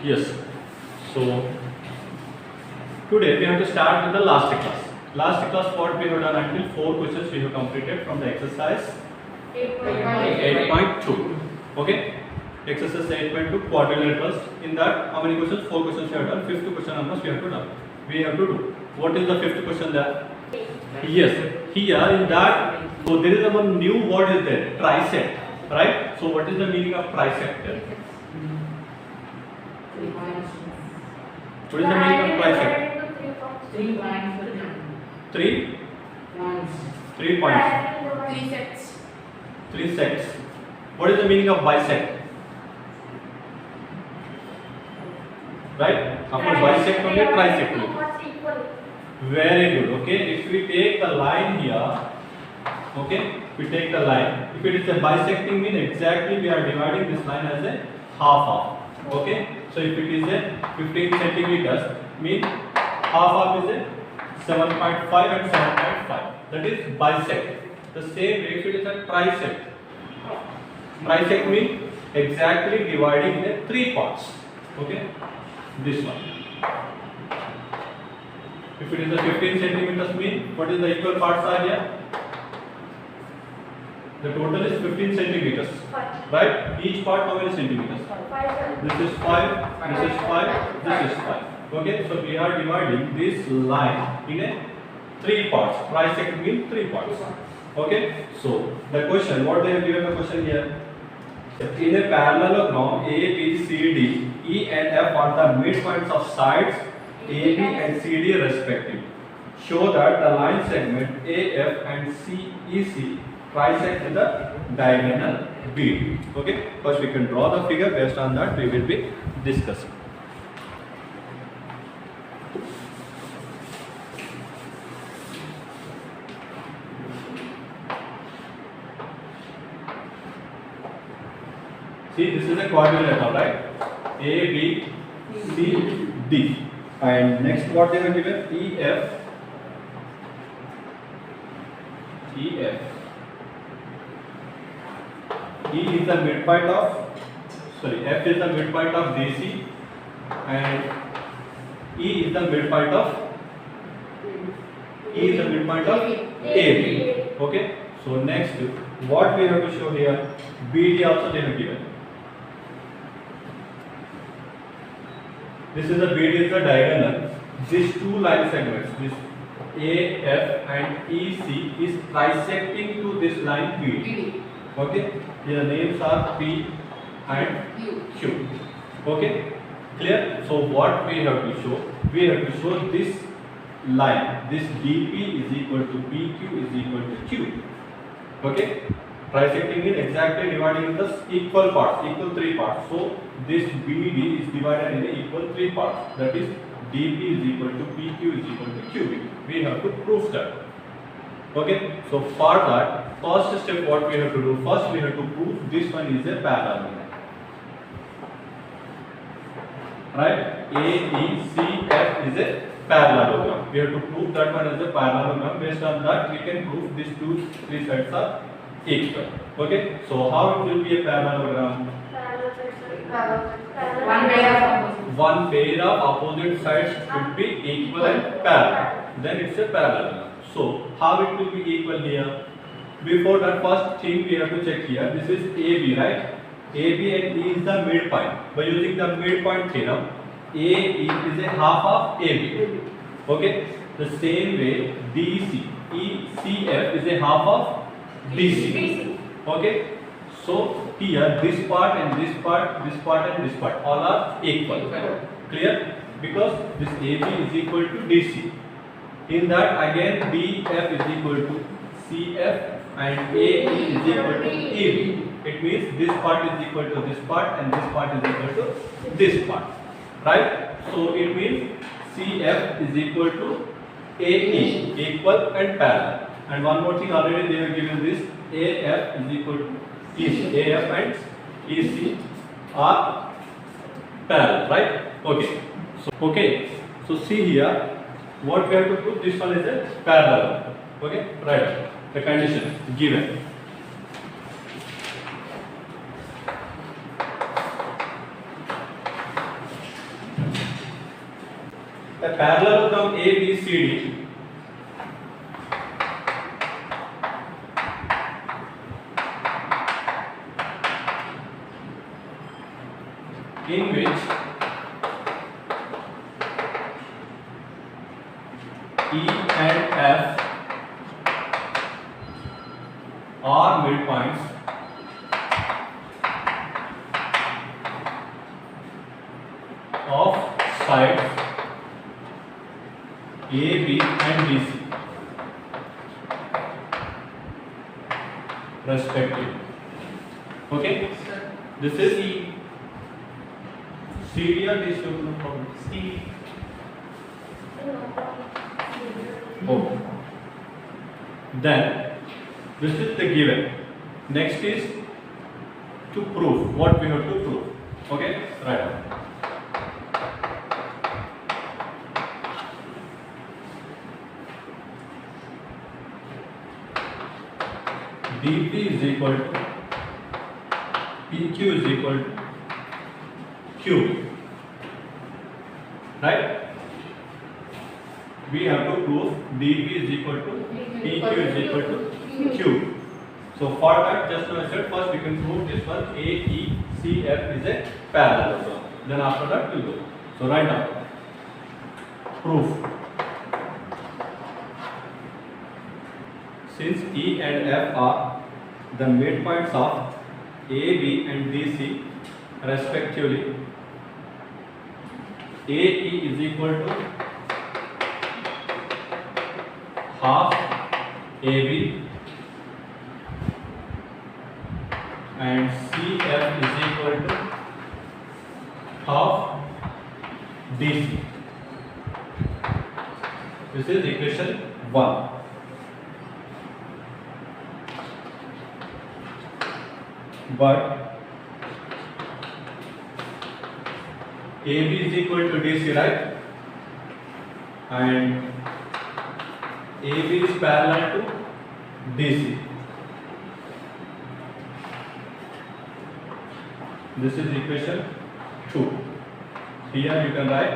Yes. So today we have to start with the last class. Last class what we have done until 4 questions we have completed from the exercise 8.2. Okay. Exercise 8.2 quadrilaterals. In that how many questions? 4 questions we have done. Fifth question almost we have to done. We have to do. What is the fifth question there? Yes. Here in that, so there is a one new word is there, trisect, right? So what is the meaning of trisect here? What is the meaning of trisect? 3 points. 3 Points. 3 points. 3 sets. 3 sects. What is the meaning of bisect? Right? After bisect only trisect only. Very good. Okay. If we take the line here, okay, we take the line. If it is a bisecting mean exactly we are dividing this line as a half. Okay. So if it is a 15 centimeters, mean half is a 7.5 and 7.5. That is bisect. The same way if it is a trisect. Trisect means exactly dividing the 3 parts. Okay. This one. If it is a 15 centimeters mean what is the equal parts are here? The total is 15 centimeters. Right? Each part how many centimeters? This is 5, this is 5, this is 5. Okay, so we are dividing this line in a 3 parts. Trisect means 3 parts. Okay, so the question, what they have given the question here? In a parallelogram A, B, C, D, E and F are the midpoints of sides A, B and C, D respectively. Show that the line segment AF and CEC trisect with the diagonal B. Okay, first we can draw the figure, based on that we will be discussing. See, this is a quadrilateral, right? A, B, C, D. And next what they have given? EF. EF. E is the midpoint of, F is the midpoint of DC and E is the midpoint of AB. Okay. So next, what we have to show here? BD also they have given. This is the BD is the diagonal. These two line segments, this AF and EC is trisecting to this line BD. Okay, their names are P and Q. Okay, clear? So what we have to show? We have to show this line. This DP is equal to PQ is equal to Q. Okay, trisecting is exactly dividing the equal parts, equal 3 parts. So this BD is divided in the equal 3 parts. That is DP is equal to PQ is equal to QB. We have to prove that. Okay, so for that, first step what we have to do, first we have to prove this one is a parallelogram. Right? AECF is a parallelogram. We have to prove that one is a parallelogram. Based on that, we can prove these 3 sides are equal. Okay, so how it will be a parallelogram? One pair of opposite sides should be equal and parallel. Then it's a parallelogram. So how it will be equal here? Before that, first thing we have to check here. This is AB, right? AB and E is the midpoint. By using the midpoint theorem, AE is a half of AB. Okay. The same way DC, ECF is a half of DC. Okay. So here this part and this part, this part and this part all are equal. Clear? Because this AB is equal to DC. In that again DF is equal to CF and AE is equal to EB. It means this part is equal to this part and this part is equal to this part. Right? So it means CF is equal to AE, equal and parallel. And one more thing, already they have given this AF is equal to EC. AF and EC are parallel, right? Okay. So see here. What we have to prove, this one is a parallel. Okay, right? The condition given. a parallelogram ABCD in which E and F are midpoints of sides AB and BC respectively. Okay, this is CD or DC, no problem. C. Oh. Then this is the given. Next is to prove what we have to prove. Okay, right. DP is equal to PQ is equal to Q. Right? We have to prove dP is equal to PQ is equal to Q. So for that, just now I said first we can prove this one AECF is a parallelogram. Then after that we'll go. So right now, proof. Since E and F are the midpoints of AB and DC respectively, AE is equal to half AB and CF is equal to half DC. This is equation 1. But AB is equal to DC, right? And AB is parallel to DC. This is equation 2. Here you can write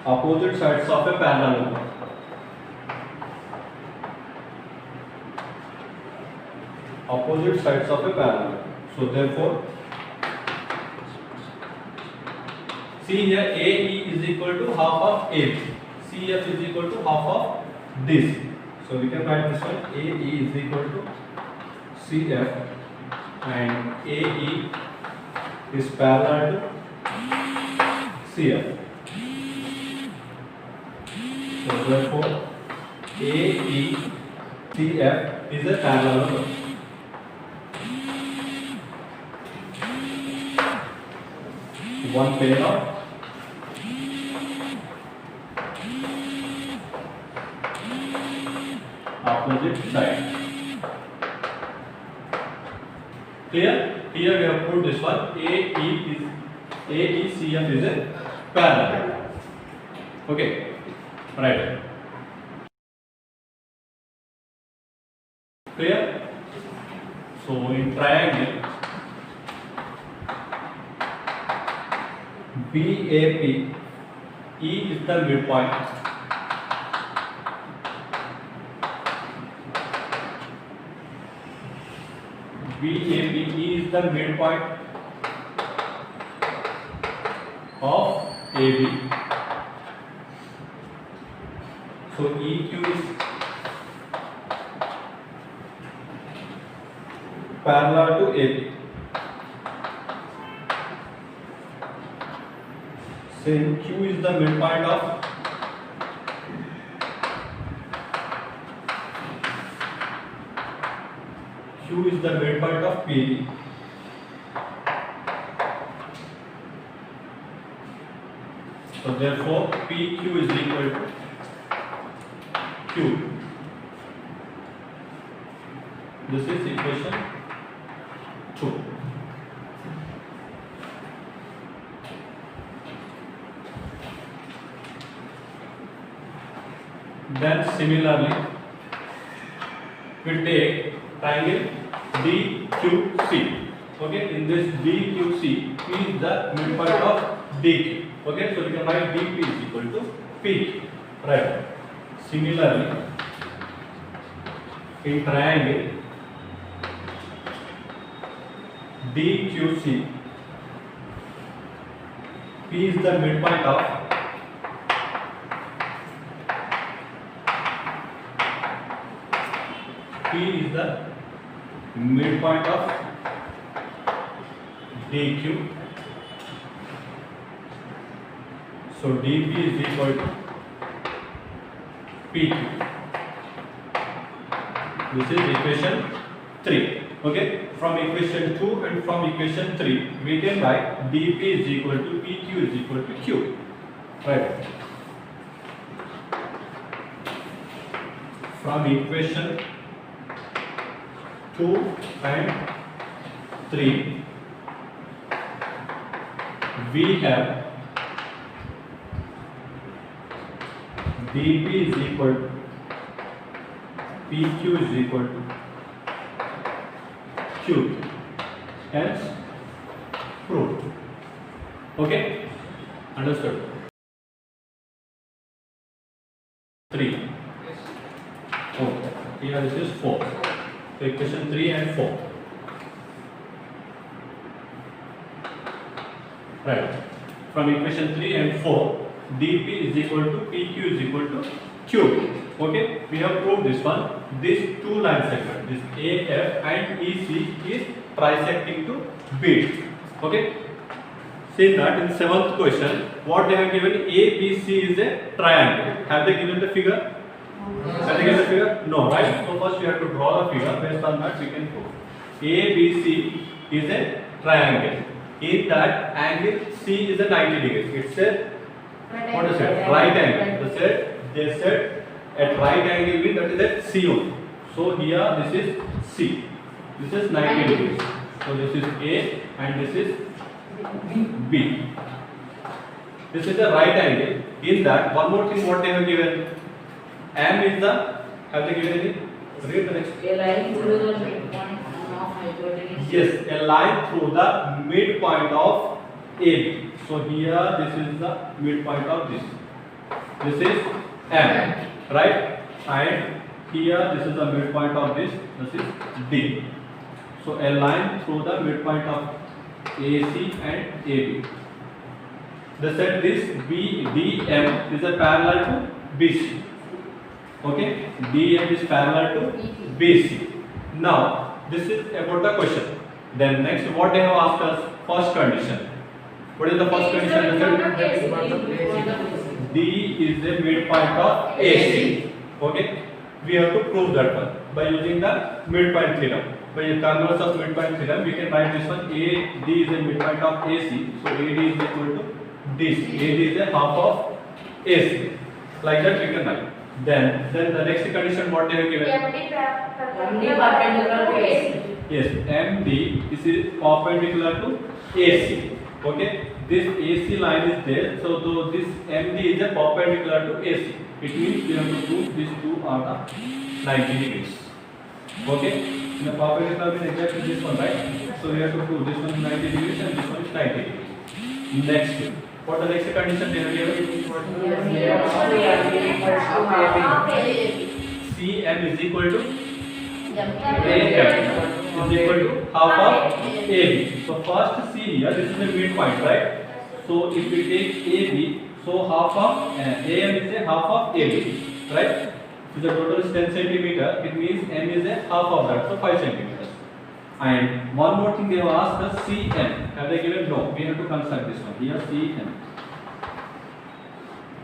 opposite sides of a parallelogram. Opposite sides of a parallelogram. So therefore, see here AE is equal to half of AB. CF is equal to half of DC. So we can write this one AE is equal to CF and AE is parallel to CF. So therefore AECF is a parallelogram. One pair of opposite sides. Clear? Here we have put this one AECF is a parallel. Okay, right. Clear? So in triangle BAP, E is the midpoint. BAP, E is the midpoint of AB. So EQ is parallel to AB. Then Q is the midpoint of PB. So therefore PQ is equal to Q. This is equation 2. Then similarly, we take triangle DQC. Okay, in this DQC, P is the midpoint of DQ. Okay, so we can write DP is equal to PQ. Right. Similarly, in triangle DQC, P is the midpoint of DQ. So DP is equal to PQ. This is equation 3. Okay, from equation 2 and from equation 3 we can write DP is equal to PQ is equal to Q. Right. From equation 2 and 3 we have DP is equal to PQ is equal to Q. Hence proved. Okay, understood. 3, 4. Here this is 4. So equation 3 and 4. Right. From equation 3 and 4, DP is equal to PQ is equal to Q. Okay, we have proved this one. This two line segment, this AF and EC is trisecting to BD. Okay. See that in 7th question, what they have given, ABC is a triangle. Have they given the figure? Have they given the figure? No, right? So first we have to draw the figure. Based on that we can prove. ABC is a triangle. In that angle C is a 90 degrees. It's a what is it? Right angle. They said at right angle means that is at C only. So here this is C. This is 90 degrees. So this is A and this is B. This is the right angle. In that, one more thing what they have given. M is the, have they given any? Read the next. A line through the midpoint of hypotenuse. Yes, a line through the midpoint of AB. So here this is the midpoint of this. This is M, right? And here this is the midpoint of this. This is D. So a line through the midpoint of AC and AB. They said this BDM is a parallel to BC. Okay, DM is parallel to BC. Now this is about the question. Then next, what they have asked us, first condition. What is the first condition? D is the midpoint of AC. Okay, we have to prove that one by using the midpoint theorem. By the converse of midpoint theorem, we can write this one. AD is the midpoint of AC, so AD is equal to DC. AD is a half of AC. Like that we can write. Then the next condition what they have given. MD perpendicular to AC. Yes, MD is perpendicular to AC. Okay, this AC line is there, so though this MD is a perpendicular to AC. It means we have to prove these two are the 90 degrees. Okay, in the perpendicular means exactly this one, right? So we have to prove this one is 90 degrees and this one is 90 degrees. Next, what the next condition they have given? CM is equal to AM is equal to half of AB. So first see here, this is the midpoint, right? So if we take AB, so half of AM is a half of AB, right? So the total is 10 centimeter. It means M is a half of that, so 5 centimeters. And one more thing they have asked us, CM. Have they given? No. We have to construct this one. Here CM.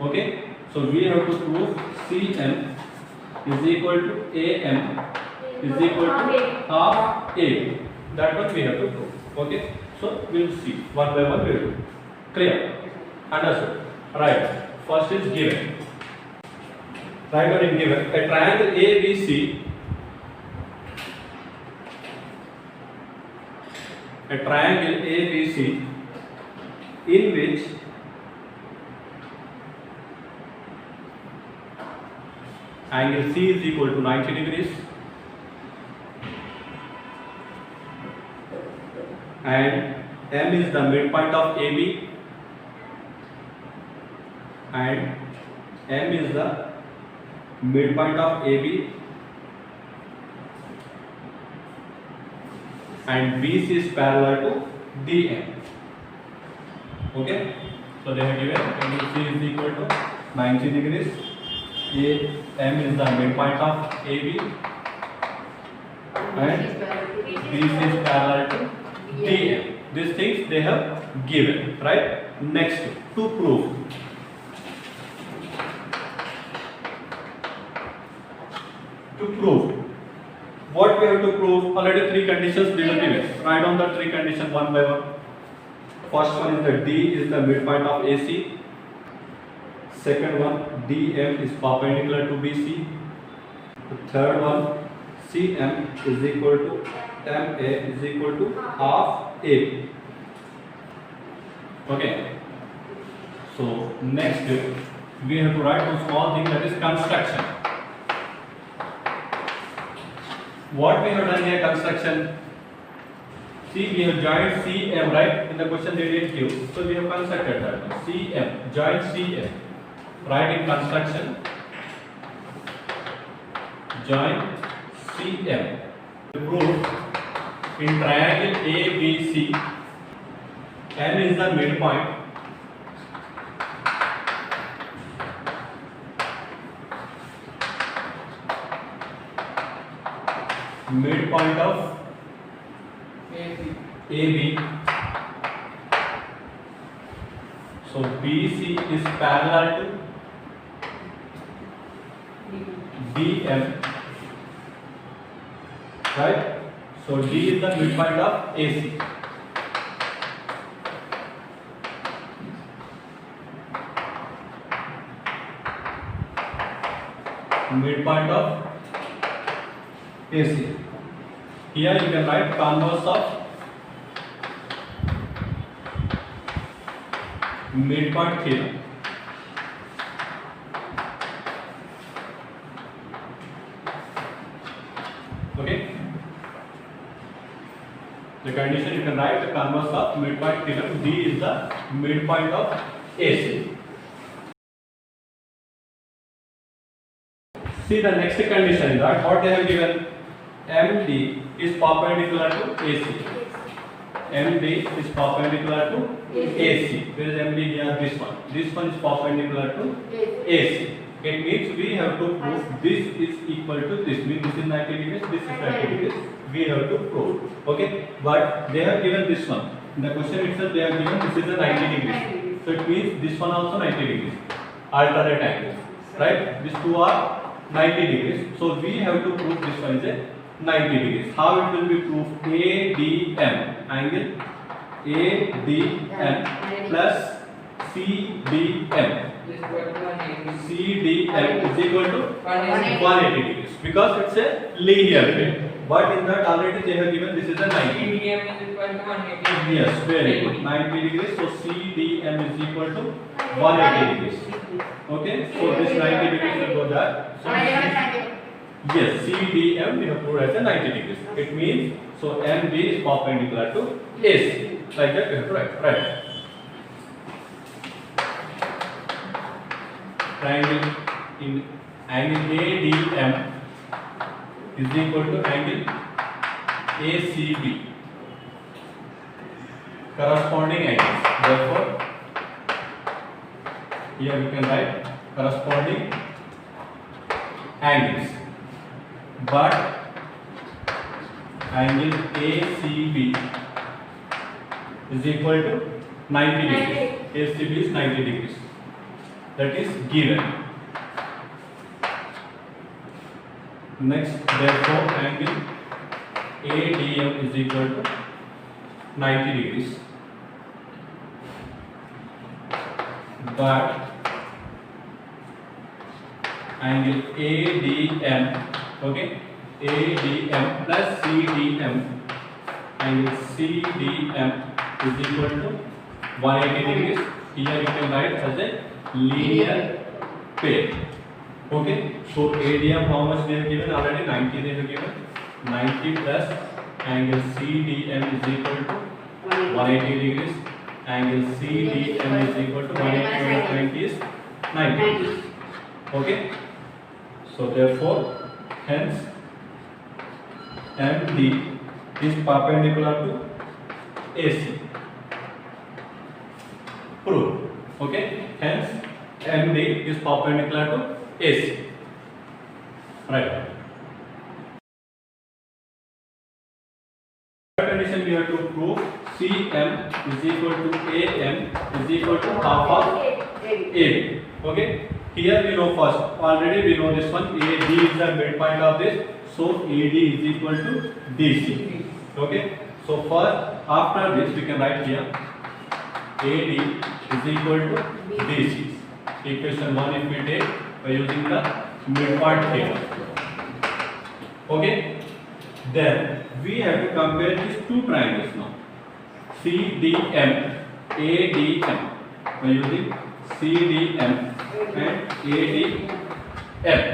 Okay. So we have to prove CM is equal to AM is equal to half AB. That one we have to prove. Okay. So we will see one by one we will do. Clear? Understood? Right. First is given. Right one is given. A triangle ABC. A triangle ABC in which angle C is equal to 90 degrees and M is the midpoint of AB, and M is the midpoint of AB, and BC is parallel to DM. Okay, so they have given angle C is equal to 90 degrees. M is the midpoint of AB, and BC is parallel to DM. These things they have given, right? Next, to prove. What we have to prove? Already three conditions they will given. Write down the three conditions one by one. First one is that D is the midpoint of AC. Second one, DM is perpendicular to BC. The third one, CM is equal to MA is equal to half AB. Okay. So next we have to write one small thing, that is construction. What we have done here, construction. See, we have joined CM, right? In the question they didn't give, so we have constructed that one. CM, join CM. Write in construction. Join CM. Prove in triangle ABC, M is the midpoint. Midpoint of AB. So BC is parallel to DM, right? So D is the midpoint of AC. Midpoint of AC. Here you can write converse of midpoint theorem. Okay. The condition you can write the converse of midpoint theorem. D is the midpoint of AC. See the next condition is that what they have given, MD is perpendicular to AC. MD is perpendicular to AC. Where is MD here? This one. This one is perpendicular to AC. It means we have to prove this is equal to this. Means this is 90 degrees, this is 90 degrees. We have to prove. Okay. But they have given this one. In the question itself they have given this is a 90 degrees. So it means this one also 90 degrees. Alternate angles. Right? These two are 90 degrees. So we have to prove this one is a 90 degrees. How it will be proved? ADM, angle ADM plus CDM. CDM is equal to 180 degrees because it's a linear plane. But in that already they have given this is a 90. CDM is equal to 180. Yes, very good. 90 degrees. So CDM is equal to 180 degrees. Okay, so this 90 degrees will go there. So yes, CDM we have proved as a 90 degrees. It means so MB is perpendicular to AC. Like that we have to write. Right. Triangle in angle ADM is equal to angle ACB. Corresponding angles. Therefore, here we can write corresponding angles. But angle ACB is equal to 90 degrees. ACB is 90 degrees. That is given. Next, therefore, angle ADM is equal to 90 degrees. But angle ADM, okay, ADM plus CDM, angle CDM is equal to 180 degrees. Here you can write as a linear pair. Okay, so ADM how much they have given? Already 90 they have given. 90 plus angle CDM is equal to 180 degrees. Angle CDM is equal to 180 minus 90 is 90. Okay. So therefore, hence MD is perpendicular to AC. Prove. Okay. Hence MD is perpendicular to AC. Right. Condition we have to prove CM is equal to AM is equal to half of AB. Okay. Here we know first. Already we know this one. AD is the midpoint of this. So AD is equal to DC. Okay. So first after this we can write here AD is equal to DC. Equation 1 if we take by using the midpoint here. Okay. Then we have to compare these two triangles now. CDM, ADM by using CDM and ADM.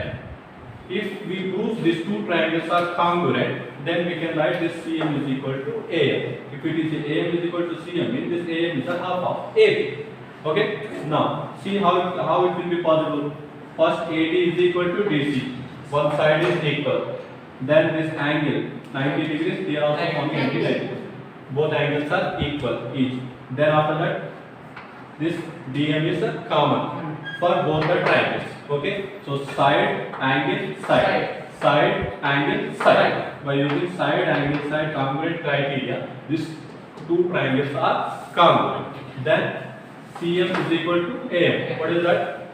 If we prove these two triangles are congruent, then we can write this CM is equal to AM. If it is AM is equal to CM, means this AM is a half of AB. Okay. Now see how it will be possible. First AD is equal to DC. One side is equal. Then this angle 90 degrees, they are also on 90 degrees. Both angles are equal each. Then after that, this DM is a common for both the triangles. Okay. So side, angle, side, side, angle, side. By using side, angle, side congruent criteria, these two triangles are congruent. Then CM is equal to AM. What is that?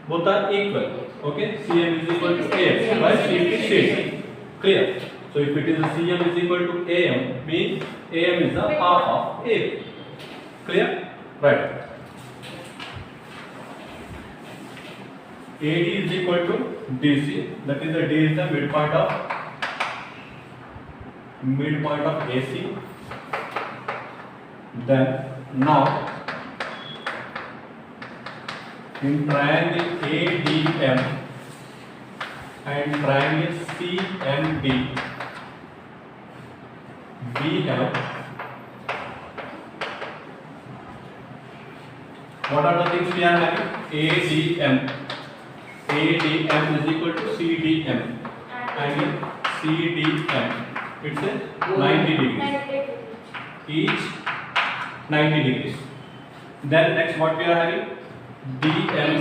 Both are equal. Okay. CM is equal to AM. Why CP CD? Clear. So if it is a CM is equal to AM, means AM is a half of AB. Clear? Right. AD is equal to DC. That is the D is the midpoint of AC. Then now in triangle ADM and triangle CMD, we have what are the things we are having? ADM. ADM is equal to CDM. Angle CDM. It's a 90 degrees. Each 90 degrees. Then next what we are having? DM.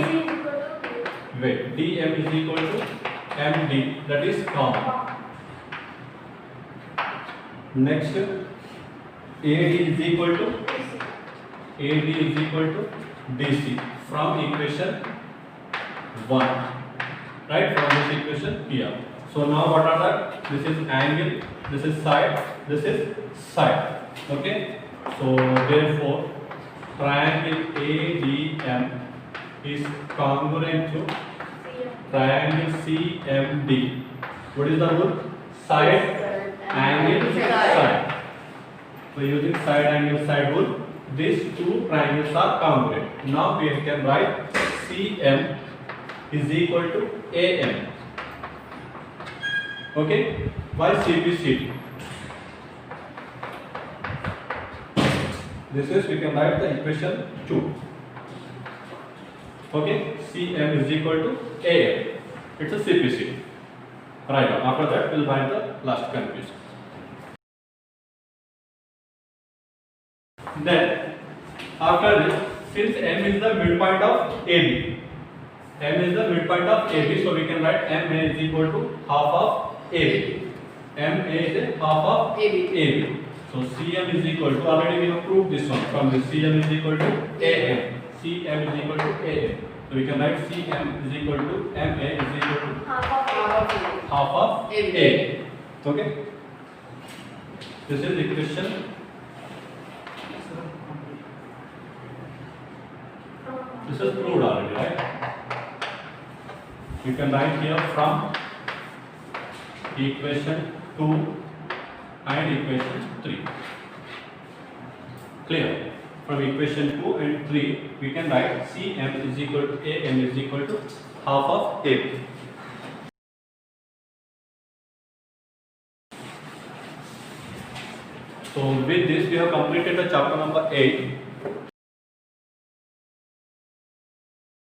Wait. DM is equal to MD. That is common. Next, AD is equal to DC from equation 1, right? From this equation here. So now what are that? This is angle, this is side, this is side. Okay. So therefore, triangle ADM is congruent to triangle CMD. What is the rule? Side, angle, side. So using side, angle, side rule, these two triangles are congruent. Now we can write CM is equal to AM. Okay? Why CPCD? This is, we can write the equation 2. Okay? CM is equal to AM. It's a CPCD. Right now, after that, we'll find the last conclusion. Then, after this, since M is the midpoint of AB, M is the midpoint of AB, so we can write MA is equal to half of AB. MA is a half of AB. So CM is equal to, already we have proved this one, from this CM is equal to AM. CM is equal to AM. So we can write CM is equal to MA is equal to half of AB. Okay? This is equation. This is proved already, right? You can write here from equation 2 and equation 3. Clear? From equation 2 and 3, we can write CM is equal to AM is equal to half of AB. So with this we have completed the chapter number 8.